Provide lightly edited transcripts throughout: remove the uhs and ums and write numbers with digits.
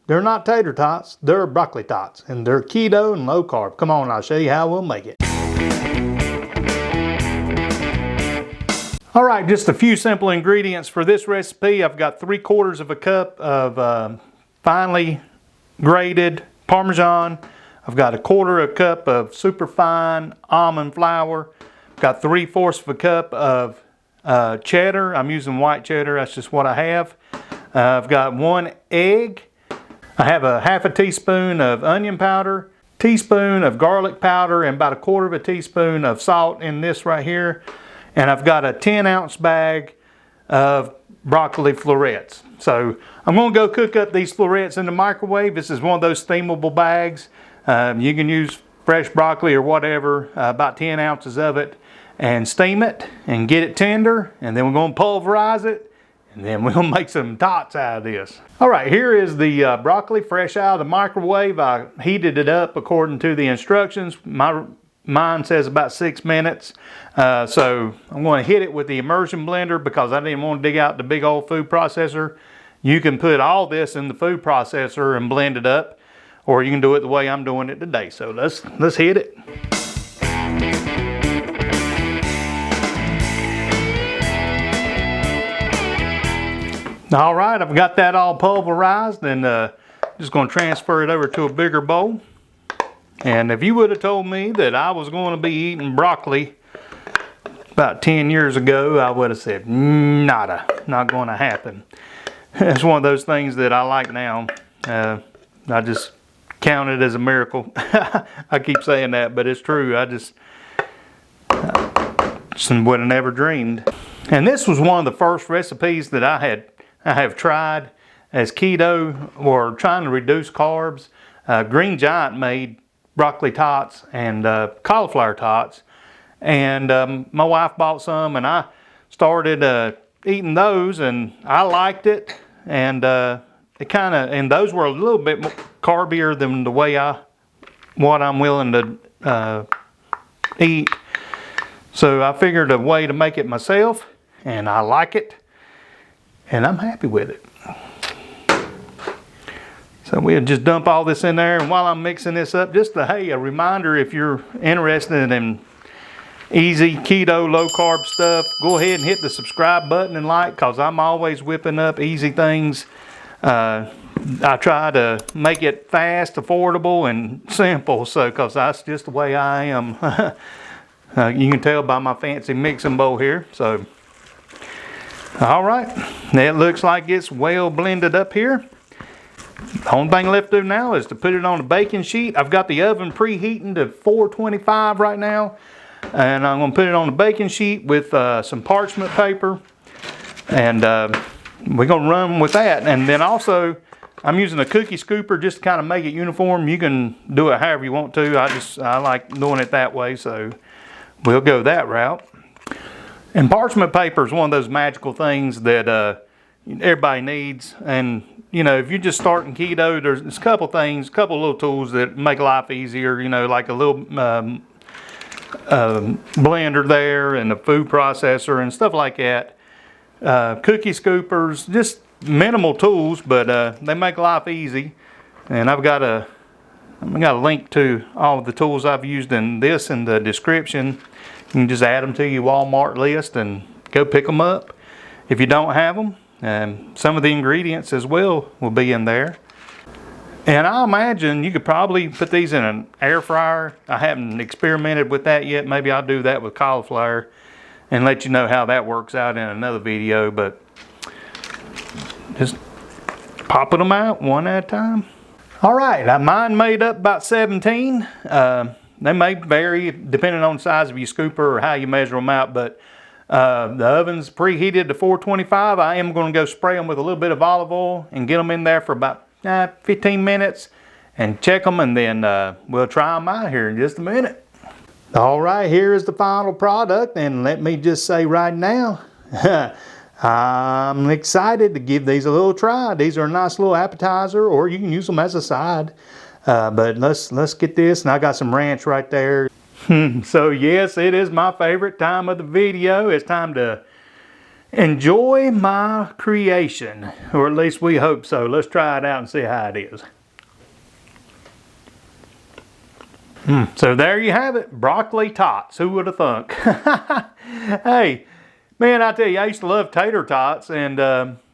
They're not tater tots, they're broccoli tots, and they're keto and low carb. Come on, I'll show you how we'll make it. All right, just a few simple ingredients for this recipe. I've got 3/4 of a cup of finely grated parmesan. I've got 1/4 cup of super fine almond flour. I've got 3/4 of a cup of cheddar. I'm using white cheddar, that's just what I have. I've got 1 egg. I have a 1/2 teaspoon of onion powder, teaspoon of garlic powder, and about 1/4 teaspoon of salt in this right here. And I've got a 10-ounce bag of broccoli florets. So I'm going to go cook up these florets in the microwave. This is one of those steamable bags. You can use fresh broccoli or whatever, about 10 ounces of it, and steam it and get it tender. And then we're going to pulverize it. And then we'll make some tots out of this. All right, here is the broccoli fresh out of the microwave. I heated it up according to the instructions. Mine says about 6 minutes. So I'm going to hit it with the immersion blender because I didn't want to dig out the big old food processor. You can put all this in the food processor and blend it up, or you can do it the way I'm doing it today. So let's hit it. All right, I've got that all pulverized, and just going to transfer it over to a bigger bowl. And if you would have told me that I was going to be eating broccoli about 10 years ago, I would have said, nada, not going to happen. It's one of those things that I like now. I just count it as a miracle. I keep saying that, but it's true. I just would have never dreamed. And this was one of the first recipes that I have tried as keto or trying to reduce carbs. Green Giant made broccoli tots and cauliflower tots, and my wife bought some, and I started eating those, and I liked it. And and those were a little bit more carbier than the way what I'm willing to eat. So I figured a way to make it myself, and I like it. And I'm happy with it. So we'll just dump all this in there, and while I'm mixing this up, just a reminder, if you're interested in easy keto low carb stuff, go ahead and hit the subscribe button and like, because I'm always whipping up easy things. I try to make it fast, affordable, and simple, so because that's just the way I am. You can tell by my fancy mixing bowl here. So all right, that looks like it's well blended up here. The only thing left to do now is to put it on a baking sheet. I've got the oven preheating to 425 right now, and I'm going to put it on a baking sheet with some parchment paper, and we're going to run with that. And then also I'm using a cookie scooper just to kind of make it uniform. You can do it however you want to. I like doing it that way, so we'll go that route. And parchment paper is one of those magical things that everybody needs. And you know, if you're just starting keto, there's a couple things, a couple little tools that make life easier. You know, like a little blender there, and a food processor and stuff like that. Cookie scoopers, just minimal tools, but they make life easy. And I've got a link to all of the tools I've used in this in the description. You can just add them to your Walmart list and go pick them up. If you don't have them, some of the ingredients as well will be in there. And I imagine you could probably put these in an air fryer. I haven't experimented with that yet. Maybe I'll do that with cauliflower and let you know how that works out in another video. But just popping them out one at a time. All right, mine made up about 17. They may vary depending on the size of your scooper or how you measure them out, but the oven's preheated to 425. I am going to go spray them with a little bit of olive oil and get them in there for about 15 minutes and check them, and then we'll try them out here in just a minute. All right, here is the final product, and let me just say right now, I'm excited to give these a little try. These are a nice little appetizer, or you can use them as a side. But let's get this, and I got some ranch right there. So yes, it is my favorite time of the video. It's time to Enjoy my creation, or at least we hope so. Let's try it out and see how it is. So there you have it, broccoli tots. Who would have thunk? Hey, man, I tell you, I used to love tater tots, and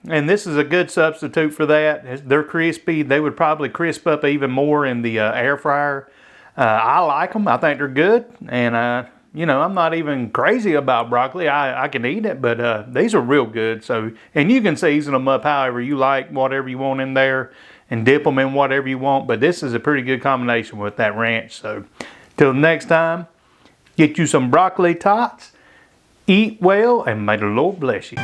this is a good substitute for that. They're crispy. They would probably crisp up even more in the air fryer. I like them. I think they're good, and you know, I'm not even crazy about broccoli. I can eat it, but these are real good. So, and you can season them up however you like, whatever you want in there, and dip them in whatever you want. But this is a pretty good combination with that ranch. So, till next time, get you some broccoli tots, eat well, and may the Lord bless you.